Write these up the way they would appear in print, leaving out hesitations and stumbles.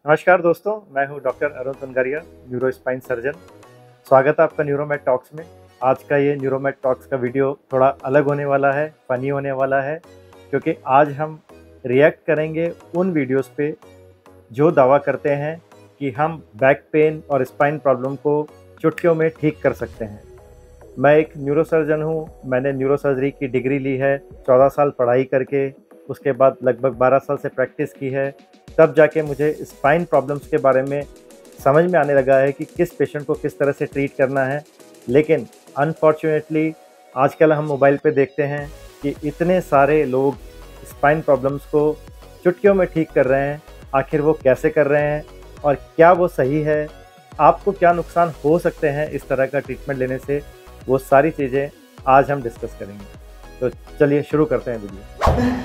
नमस्कार दोस्तों, मैं हूं doctor Arun Tangaria, neuro spine surgeon. स्वागत है आपका न्यूरोमेड टॉक्स में। आज का ये न्यूरोमेड टॉक्स का वीडियो थोड़ा अलग होने वाला है, फ़नी होने वाला है, क्योंकि आज हम रिएक्ट करेंगे उन वीडियोस पे जो दावा करते हैं कि हम बैक पेन और स्पाइन प्रॉब्लम को चुटकियों में ठीक कर सकते हैं। मैं एक न्यूरो सर्जन हूँ। मैंने न्यूरो सर्जरी की डिग्री ली है, 14 साल पढ़ाई करके, उसके बाद लगभग 12 साल से प्रैक्टिस की है। तब जाके मुझे स्पाइन प्रॉब्लम्स के बारे में समझ में आने लगा है कि किस पेशेंट को किस तरह से ट्रीट करना है। लेकिन अनफॉर्चुनेटली आजकल हम मोबाइल पे देखते हैं कि इतने सारे लोग स्पाइन प्रॉब्लम्स को चुटकियों में ठीक कर रहे हैं। आखिर वो कैसे कर रहे हैं और क्या वो सही है, आपको क्या नुकसान हो सकते हैं इस तरह का ट्रीटमेंट लेने से, वो सारी चीज़ें आज हम डिस्कस करेंगे। तो चलिए शुरू करते हैं वीडियो।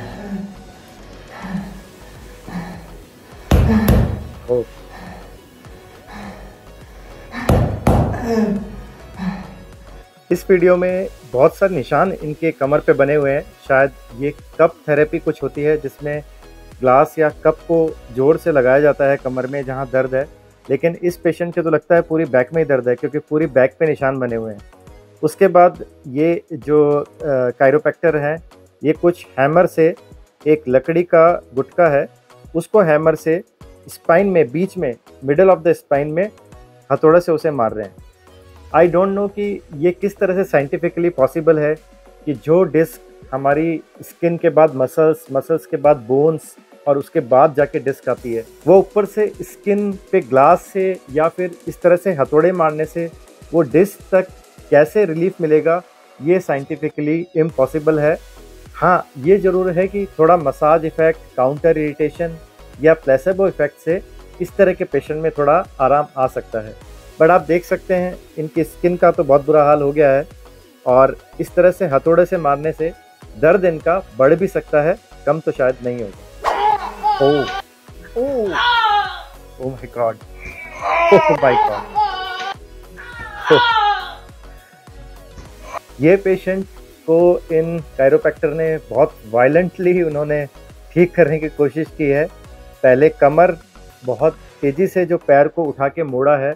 इस वीडियो में बहुत सारे निशान इनके कमर पे बने हुए हैं। शायद ये कप थेरेपी कुछ होती है, जिसमें ग्लास या कप को जोर से लगाया जाता है कमर में जहाँ दर्द है। लेकिन इस पेशेंट के तो लगता है पूरी बैक में ही दर्द है, क्योंकि पूरी बैक पे निशान बने हुए हैं। उसके बाद ये जो कायरोप्रैक्टर है, ये कुछ हैमर से, एक लकड़ी का गुटका है, उसको हैमर से स्पाइन में, बीच में, मिडल ऑफ द स्पाइन में हथौड़े से उसे मार रहे हैं। आई डोंट नो कि ये किस तरह से साइंटिफिकली पॉसिबल है कि जो डिस्क हमारी स्किन के बाद मसल्स के बाद बोन्स और उसके बाद जाके डिस्क आती है, वो ऊपर से स्किन पे ग्लास से या फिर इस तरह से हथौड़े मारने से वो डिस्क तक कैसे रिलीफ मिलेगा, ये साइंटिफिकली इम्पॉसिबल है। हाँ, ये ज़रूर है कि थोड़ा मसाज इफ़ेक्ट, काउंटर इरिटेशन या प्लेसेबो इफ़ेक्ट से इस तरह के पेशेंट में थोड़ा आराम आ सकता है। बट आप देख सकते हैं इनकी स्किन का तो बहुत बुरा हाल हो गया है, और इस तरह से हथौड़े से मारने से दर्द इनका बढ़ भी सकता है, कम तो शायद नहीं होगा। Oh oh oh my god, oh my god. ये पेशेंट को इन कायरोप्रैक्टर ने बहुत वायलेंटली उन्होंने ठीक करने की कोशिश की है। पहले कमर बहुत तेज़ी से जो पैर को उठा के मोड़ा है,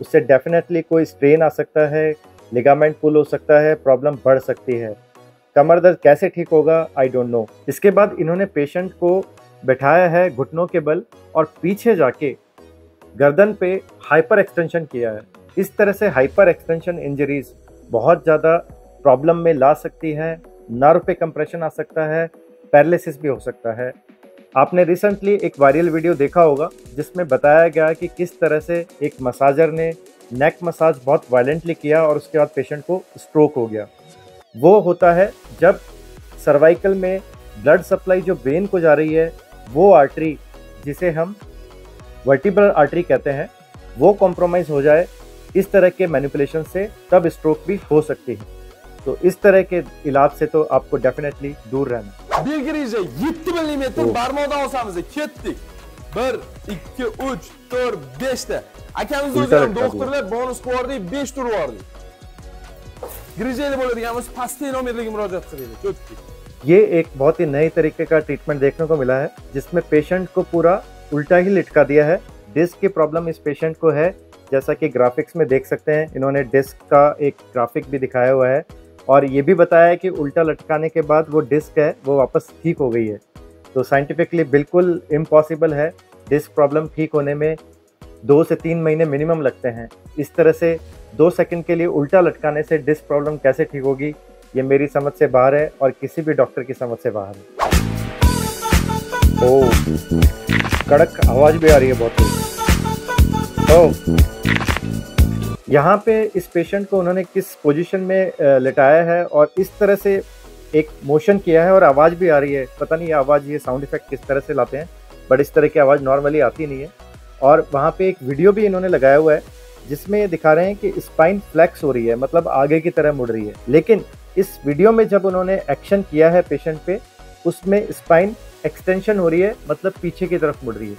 उससे डेफिनेटली कोई स्ट्रेन आ सकता है, लिगामेंट पुल हो सकता है, प्रॉब्लम बढ़ सकती है। कमर दर्द कैसे ठीक होगा, आई डोंट नो। इसके बाद इन्होंने पेशेंट को बैठाया है घुटनों के बल और पीछे जाके गर्दन पे हाइपर एक्सटेंशन किया है। इस तरह से हाइपर एक्सटेंशन इंजरीज बहुत ज़्यादा प्रॉब्लम में ला सकती है। नर्व पे कंप्रेशन आ सकता है, पैरालिसिस भी हो सकता है। आपने रिसेंटली एक वायरल वीडियो देखा होगा जिसमें बताया गया कि किस तरह से एक मसाजर ने नेक मसाज बहुत वायलेंटली किया और उसके बाद पेशेंट को स्ट्रोक हो गया। वो होता है जब सर्वाइकल में ब्लड सप्लाई जो ब्रेन को जा रही है, वो आर्टरी, जिसे हम वर्टिब्रल आर्टरी कहते हैं, वो कॉम्प्रोमाइज़ हो जाए इस तरह के मैनिपुलेशन से, तब स्ट्रोक भी हो सकती है। तो इस तरह के इलाज से तो आपको डेफिनेटली दूर रहना। Bir gece 7 milimetre barmoqdan olsamızda ketdik. 1, 2, 3, 4, 5'te. Akamiz o'zlari doktorlar bonus qo'yardi, 5 tur vardı. Grijeli bo'ladiganimiz pastenomerlarga murojaat qildik. Ketdik. ये एक बहुत ही नए तरीके का ट्रीटमेंट देखने को मिला है, जिसमें पेशेंट को पूरा उल्टा ही लटका दिया है। डिस्क की प्रॉब्लम इस पेशेंट को है, जैसा कि ग्राफिक्स में देख सकते हैं। इन्होंने डिस्क का एक ग्राफिक भी दिखाया हुआ है और ये भी बताया है कि उल्टा लटकाने के बाद वो डिस्क है वो वापस ठीक हो गई है। तो साइंटिफिकली बिल्कुल इम्पॉसिबल है। डिस्क प्रॉब्लम ठीक होने में 2 से 3 महीने मिनिमम लगते हैं। इस तरह से 2 सेकंड के लिए उल्टा लटकाने से डिस्क प्रॉब्लम कैसे ठीक होगी, ये मेरी समझ से बाहर है और किसी भी डॉक्टर की समझ से बाहर है। ओह, कड़क आवाज़ भी आ रही है बहुत ही। ओह, यहाँ पे इस पेशेंट को उन्होंने किस पोजीशन में लेटाया है और इस तरह से एक मोशन किया है और आवाज़ भी आ रही है। पता नहीं ये आवाज़, ये साउंड इफेक्ट किस तरह से लाते हैं, बट इस तरह की आवाज़ नॉर्मली आती नहीं है। और वहाँ पे एक वीडियो भी इन्होंने लगाया हुआ है जिसमें ये दिखा रहे हैं कि स्पाइन फ्लेक्स हो रही है, मतलब आगे की तरह मुड़ रही है। लेकिन इस वीडियो में जब उन्होंने एक्शन किया है पेशेंट पे, उसमें स्पाइन एक्सटेंशन हो रही है, मतलब पीछे की तरफ मुड़ रही है।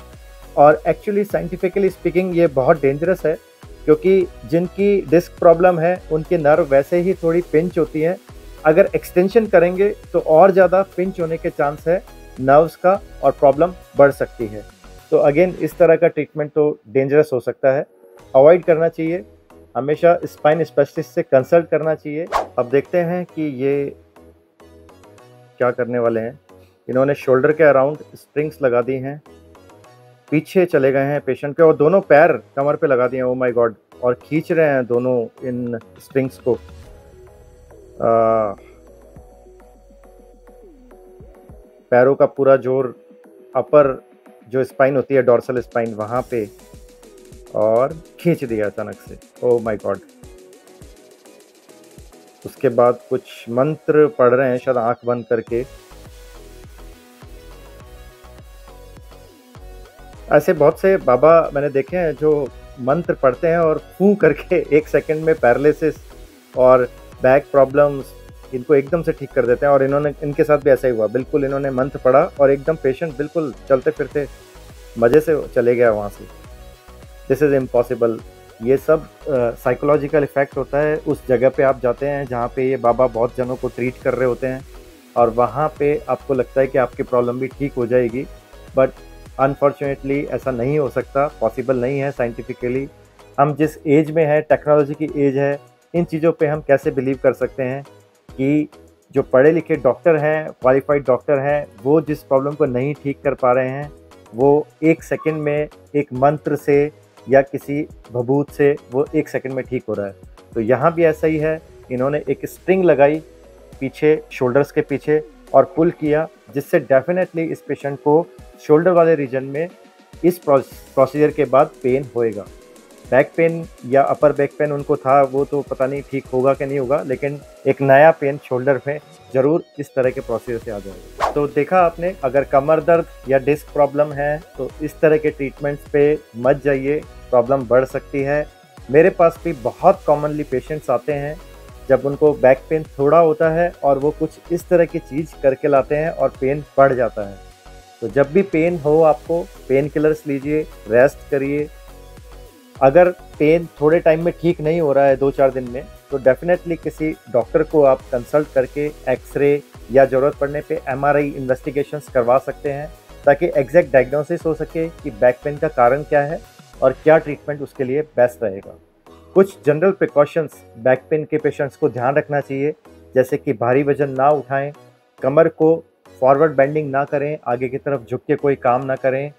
और एक्चुअली साइंटिफिकली स्पीकिंग ये बहुत डेंजरस है, क्योंकि जिनकी डिस्क प्रॉब्लम है उनके नर्व वैसे ही थोड़ी पिंच होती है। अगर एक्सटेंशन करेंगे तो और ज़्यादा पिंच होने के चांस है नर्व्स का और प्रॉब्लम बढ़ सकती है। तो अगेन इस तरह का ट्रीटमेंट तो डेंजरस हो सकता है, अवॉइड करना चाहिए। हमेशा स्पाइन स्पेशलिस्ट से कंसल्ट करना चाहिए। अब देखते हैं कि ये क्या करने वाले हैं। इन्होंने शोल्डर के अराउंड स्प्रिंग्स लगा दी हैं, पीछे चले गए हैं पेशेंट के और दोनों पैर कमर पे लगा दिए हैं। ओ माय गॉड, और खींच रहे हैं दोनों इन स्प्रिंग्स को। पैरों का पूरा जोर अपर जो स्पाइन होती है, डॉर्सल स्पाइन, वहाँ पे, और खींच दिया अचानक से। Oh my God. उसके बाद कुछ मंत्र पढ़ रहे हैं, शायद आंख बंद करके। ऐसे बहुत से बाबा मैंने देखे हैं जो मंत्र पढ़ते हैं और फू करके 1 सेकंड में पैरालिसिस और बैक प्रॉब्लम्स इनको एकदम से ठीक कर देते हैं। और इनके साथ भी ऐसा ही हुआ। बिल्कुल इन्होंने मंत्र पढ़ा और एकदम पेशेंट बिल्कुल चलते फिरते मज़े से चले गया वहाँ से। This is impossible. ये सब साइकोलॉजिकल इफेक्ट होता है। उस जगह पे आप जाते हैं जहाँ पे ये बाबा बहुत जनों को ट्रीट कर रहे होते हैं और वहाँ पे आपको लगता है कि आपकी प्रॉब्लम भी ठीक हो जाएगी, बट अनफॉर्चुनेटली ऐसा नहीं हो सकता, पॉसिबल नहीं है साइंटिफिकली। हम जिस एज में है, टेक्नोलॉजी की एज है, इन चीज़ों पे हम कैसे बिलीव कर सकते हैं कि जो पढ़े लिखे डॉक्टर हैं, क्वालिफाइड डॉक्टर हैं, वो जिस प्रॉब्लम को नहीं ठीक कर पा रहे हैं, वो 1 सेकंड में एक मंत्र से या किसी भभूत से वो 1 सेकंड में ठीक हो रहा है। तो यहाँ भी ऐसा ही है। इन्होंने एक स्प्रिंग लगाई पीछे, शोल्डर्स के पीछे, और पुल किया, जिससे डेफिनेटली इस पेशेंट को शोल्डर वाले रीजन में इस प्रोसीजर के बाद पेन होएगा। बैक पेन या अपर बैक पेन उनको था, वो तो पता नहीं ठीक होगा कि नहीं होगा, लेकिन एक नया पेन शोल्डर में ज़रूर इस तरह के प्रोसीजर से आ जाएगा। तो देखा आपने, अगर कमर दर्द या डिस्क प्रॉब्लम है तो इस तरह के ट्रीटमेंट्स पे मत जाइए, प्रॉब्लम बढ़ सकती है। मेरे पास भी बहुत कॉमनली पेशेंट्स आते हैं जब उनको बैक पेन थोड़ा होता है और वो कुछ इस तरह की चीज़ करके लाते हैं और पेन बढ़ जाता है। तो जब भी पेन हो आपको पेन किलर्स लीजिए, रेस्ट करिए। अगर पेन थोड़े टाइम में ठीक नहीं हो रहा है 2-4 दिन में, तो डेफिनेटली किसी डॉक्टर को आप कंसल्ट करके एक्सरे या ज़रूरत पड़ने पे MRI इन्वेस्टिगेशंस करवा सकते हैं, ताकि एग्जैक्ट डायग्नोसिस हो सके कि बैक पेन का कारण क्या है और क्या ट्रीटमेंट उसके लिए बेस्ट रहेगा। कुछ जनरल प्रिकॉशंस बैक पेन के पेशेंट्स को ध्यान रखना चाहिए, जैसे कि भारी वजन ना उठाएं, कमर को फॉरवर्ड बेंडिंग ना करें, आगे की तरफ झुक के कोई काम ना करें।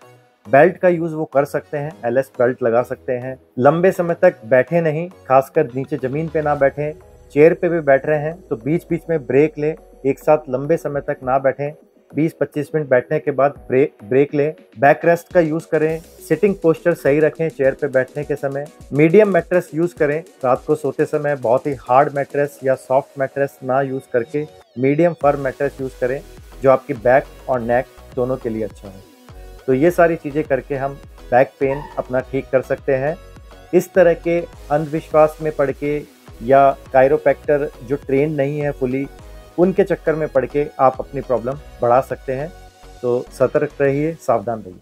बेल्ट का यूज़ वो कर सकते हैं, LS बेल्ट लगा सकते हैं। लंबे समय तक बैठे नहीं, खासकर नीचे ज़मीन पे ना बैठें। चेयर पे भी बैठ रहे हैं तो बीच बीच में ब्रेक लें, एक साथ लंबे समय तक ना बैठें। 20-25 मिनट बैठने के बाद ब्रेक लें। बैक रेस्ट का यूज़ करें, सिटिंग पोस्चर सही रखें चेयर पे बैठने के समय। मीडियम मैट्रेस यूज़ करें, रात को सोते समय बहुत ही हार्ड मैट्रेस या सॉफ्ट मैट्रेस ना यूज़ करके मीडियम फर्म मैट्रेस यूज़ करें, जो आपकी बैक और नेक दोनों के लिए अच्छा है। तो ये सारी चीज़ें करके हम बैक पेन अपना ठीक कर सकते हैं। इस तरह के अंधविश्वास में पड़ के या कायरोप्रैक्टर जो ट्रेन नहीं है फुली, उनके चक्कर में पड़ के आप अपनी प्रॉब्लम बढ़ा सकते हैं। तो सतर्क रहिए, सावधान रहिए।